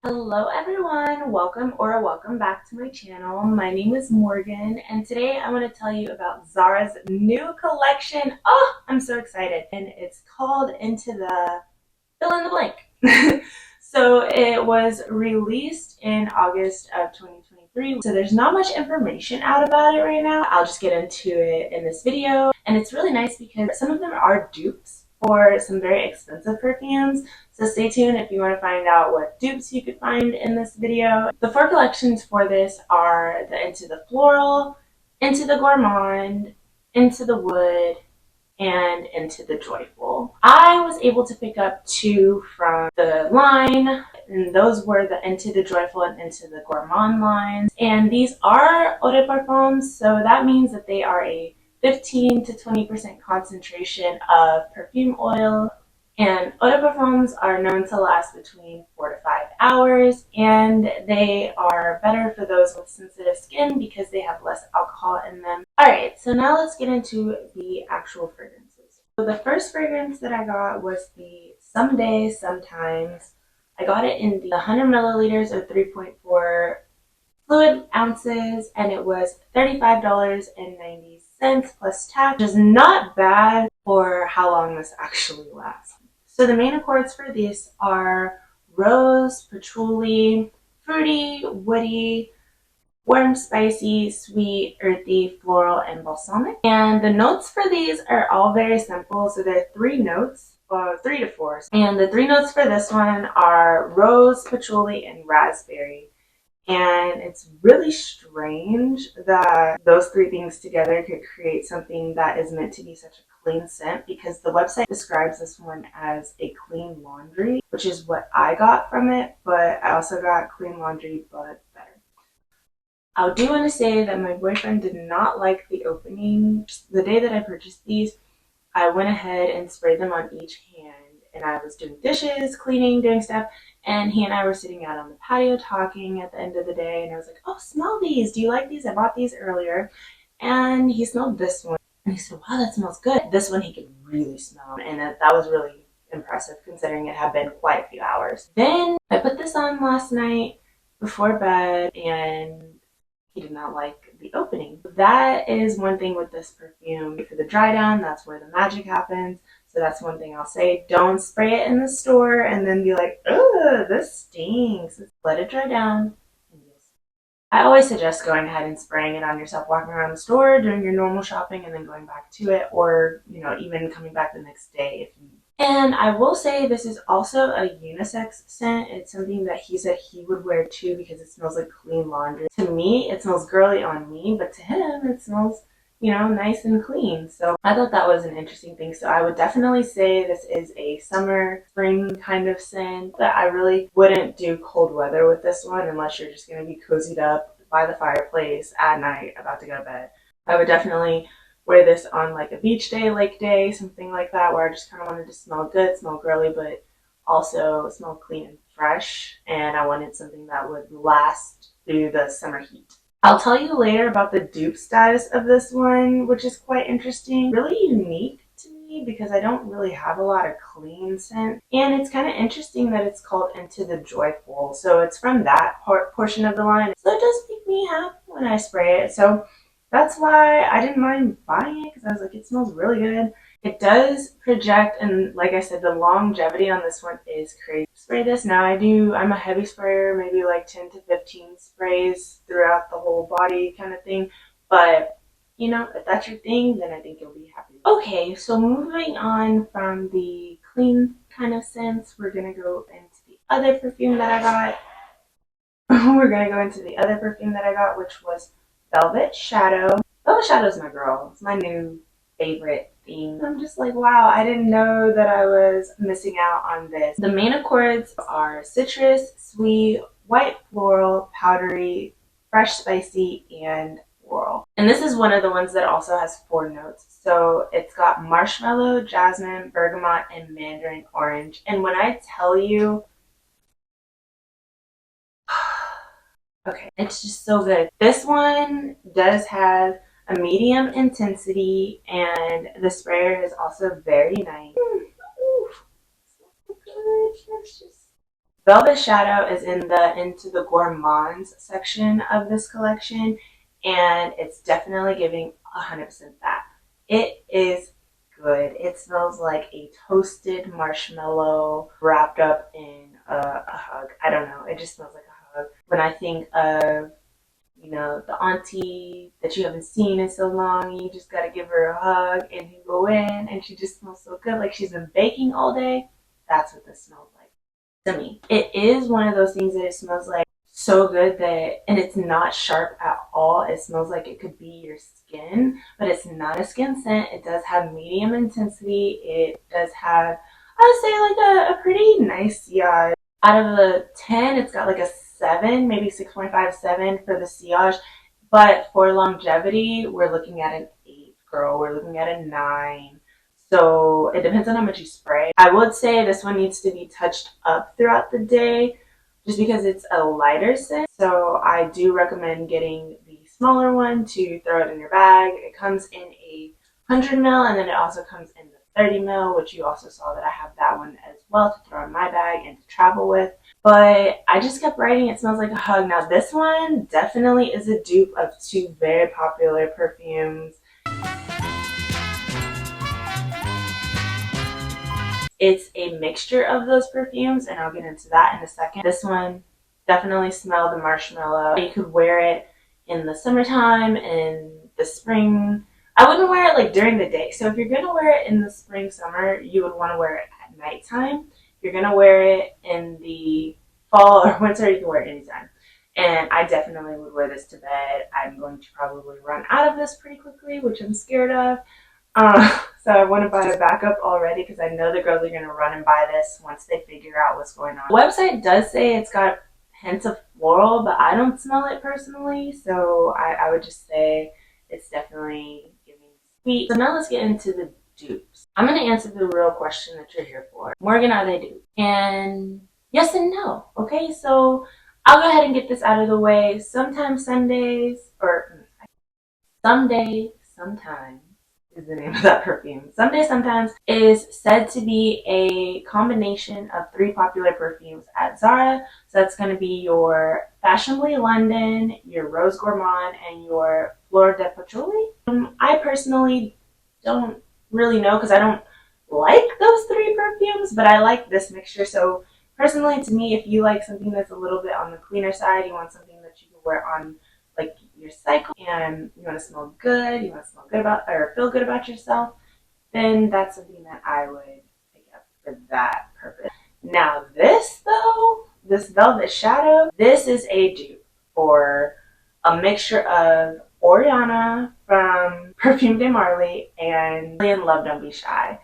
Hello everyone, welcome back to my channel. My name is Morgan and today I want to tell you about Zara's new collection. Oh, I'm so excited. And it's called Into the fill in the blank. So it was released in August of 2023. So there's not much information out about it right now. I'll just get into it in this video. And it's really nice because some of them are dupes for some very expensive perfumes. So stay tuned if you want to find out what dupes you could find in this video. The four collections for this are the Into the Floral, Into the Gourmand, Into the Wood, and Into the Joyful. I was able to pick up two from the line, and those were the Into the Joyful and Into the Gourmand lines. And these are eau de parfums, so that means that they are a 15 to 20% concentration of perfume oil. And eau de parfums are known to last between 4 to 5 hours, and they are better for those with sensitive skin because they have less alcohol in them. Alright, so now let's get into the actual fragrances. So the first fragrance that I got was the Someday Sometimes. I got it in the 100 milliliters or 3.4 fluid ounces, and it was $35.90 plus tax, which is not bad for how long this actually lasts. So the main accords for these are rose, patchouli, fruity, woody, warm, spicy, sweet, earthy, floral, and balsamic. And the notes for these are all very simple. So there are three notes, 3 to 4. And the three notes for this one are rose, patchouli, and raspberry. And it's really strange that those three things together could create something that is meant to be such a clean scent, because the website describes this one as a clean laundry, which is what I got from it, but I also got clean laundry but better. I do want to say that my boyfriend did not like the opening. The day that I purchased these, I went ahead and sprayed them on each hand, and I was doing dishes, cleaning, doing stuff, and he and I were sitting out on the patio talking at the end of the day, and I was like, oh, smell these. Do you like these? I bought these earlier. And he smelled this one, and he said, wow, that smells good. This one he could really smell, and that was really impressive considering it had been quite a few hours. Then I put this on last night before bed, and he did not like the opening. That is one thing with this perfume. For the dry down, that's where the magic happens. So that's one thing I'll say. Don't spray it in the store and then be like, ugh, this stinks. Let it dry down. I always suggest going ahead and spraying it on yourself, walking around the store, doing your normal shopping, and then going back to it, or, even coming back the next day if you need. And I will say this is also a unisex scent. It's something that he said he would wear too because it smells like clean laundry. To me, it smells girly on me, but to him, it smells, nice and clean. So I thought that was an interesting thing. So I would definitely say this is a summer, spring kind of scent, but I really wouldn't do cold weather with this one unless you're just going to be cozied up by the fireplace at night about to go to bed. I would definitely wear this on like a beach day, lake day, something like that, where I just kind of wanted to smell good, smell girly, but also smell clean and fresh. And I wanted something that would last through the summer heat. I'll tell you later about the dupe status of this one, which is quite interesting. Really unique to me because I don't really have a lot of clean scent. And it's kind of interesting that it's called Into the Joyful. So it's from that portion of the line. So it does make me happy when I spray it. So that's why I didn't mind buying it, because I was like, it smells really good. It does project, and like I said, the longevity on this one is crazy. Spray this now. I'm a heavy sprayer, maybe like 10 to 15 sprays throughout the whole body kind of thing. But, if that's your thing, then I think you'll be happy. Okay, so moving on from the clean kind of scents, we're going to go into the other perfume that I got. Which was Velvet Shadow. Velvet Shadow is my girl. It's my new favorite thing. I'm just like, wow, I didn't know that I was missing out on this. The main accords are citrus, sweet, white floral, powdery, fresh spicy, and floral. And this is one of the ones that also has 4 notes. So it's got marshmallow, jasmine, bergamot, and mandarin orange. And when I tell you, okay, it's just so good. This one does have a medium intensity, and the sprayer is also very nice. Ooh, so good. Let's just Velvet Shadow is in the Into the Gourmand section of this collection, and it's definitely giving 100% that. It is good. It smells like a toasted marshmallow wrapped up in a hug. I don't know. It just smells like a hug. When I think of, you know, the auntie that you haven't seen in so long, and you just gotta give her a hug, and you go in, and she just smells so good, like she's been baking all day. That's what this smells like to me. It is one of those things that it smells like so good that, and it's not sharp at all. It smells like it could be your skin, but it's not a skin scent. It does have medium intensity. It does have, I would say, like a pretty nice sillage. Out of the 10, it's got like a 7, maybe 6.5, 7 for the sillage. But for longevity, we're looking at an 8, girl. We're looking at a 9. So it depends on how much you spray. I would say this one needs to be touched up throughout the day just because it's a lighter scent. So I do recommend getting the smaller one to throw it in your bag. It comes in a 100 ml, and then it also comes in the 30 ml, which you also saw that I have that one as well to throw in my bag and to travel with. But I just kept writing it smells like a hug. Now this one definitely is a dupe of 2 very popular perfumes. It's a mixture of those perfumes, and I'll get into that in a second. This one definitely smelled the marshmallow. You could wear it in the summertime, in the spring. I wouldn't wear it like during the day. So if you're gonna wear it in the spring, summer, you would want to wear it at nighttime. If you're gonna wear it in the fall or winter, you can wear it anytime. And I definitely would wear this to bed. I'm going to probably run out of this pretty quickly, which I'm scared of. So I want to buy a backup already because I know the girls are going to run and buy this once they figure out what's going on. The website does say it's got hints of floral, but I don't smell it personally, so I would just say it's definitely giving sweet. So now let's get into the dupes. I'm going to answer the real question that you're here for. Morgan, are they dupes? And yes and no. Okay, so I'll go ahead and get this out of the way. Sometimes Sundays, or someday, sometimes is the name of that perfume. Someday Sometimes is said to be a combination of 3 popular perfumes at Zara. So that's going to be your Fashionably London, your Rose Gourmand, and your Fleur de Patchouli. I personally don't really know because I don't like those 3 perfumes, but I like this mixture. So personally, to me, if you like something that's a little bit on the cleaner side, you want something that you can wear on like your cycle, and you want to smell good, you want to smell good about or feel good about yourself, then that's something that I would pick up for that purpose. Now this though, this Velvet Shadow, this is a dupe for a mixture of Oriana from Perfume de Marly and Kilian Love Don't Be Shy.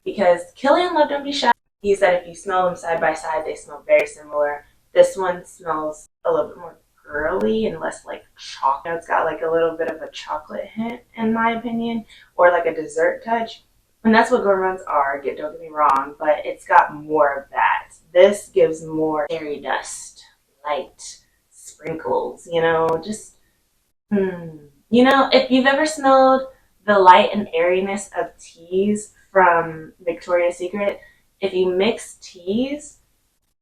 Because Kilian Love Don't Be Shy, he said if you smell them side by side, they smell very similar. This one smells a little bit more girly and less like chocolate. It's got like a little bit of a chocolate hint in my opinion, or like a dessert touch. And that's what gourmands are, don't get me wrong, but it's got more of that. This gives more fairy dust, light sprinkles, you know, just, You know, if you've ever smelled the light and airiness of teas from Victoria's Secret, if you mix teas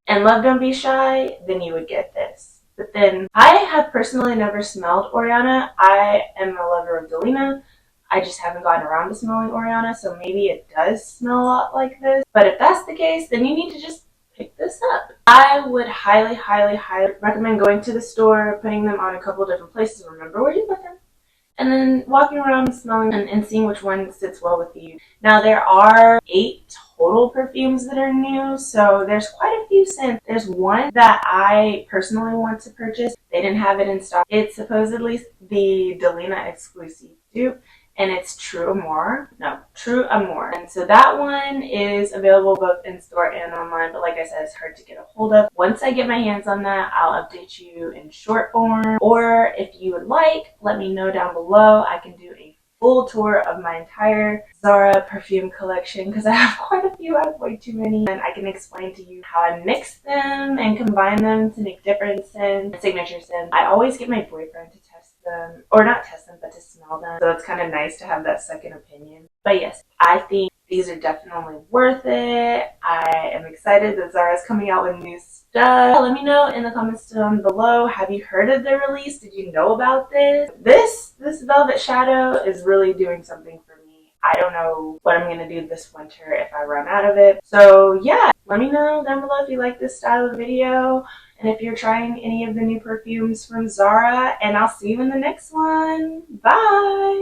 and Love Don't Be Shy, then you would get this. But then I have personally never smelled Oriana. I am a lover of Delina. I just haven't gotten around to smelling Oriana, so maybe it does smell a lot like this. But if that's the case, then you need to just pick this up. I would highly, highly, highly recommend going to the store, putting them on a couple of different places. Remember where you put them. And then walking around smelling and seeing which one sits well with you. Now there are 8 total perfumes that are new, so there's quite a few scents. There's one that I personally want to purchase. They didn't have it in stock. It's supposedly the Delina exclusive dupe, and it's True Amour. And so that one is available both in store and online, but like I said, it's hard to get a hold of. Once I get my hands on that, I'll update you in short form, or if you would like, let me know down below. I can do a full tour of my entire Zara perfume collection because I have quite a few. I have way too many, and I can explain to you how I mix them and combine them to make different scents, signature scents. I always get my boyfriend to test them, or not test them, but to smell them. So it's kind of nice to have that second opinion. But yes, I think These are definitely worth it. I am excited that Zara is coming out with new stuff. Let me know in the comments down below. Have you heard of the release? Did you know about this? This velvet shadow is really doing something for me. I don't know what I'm going to do this winter if I run out of it. So yeah, let me know down below if you like this style of video and if you're trying any of the new perfumes from Zara. And I'll see you in the next one. Bye!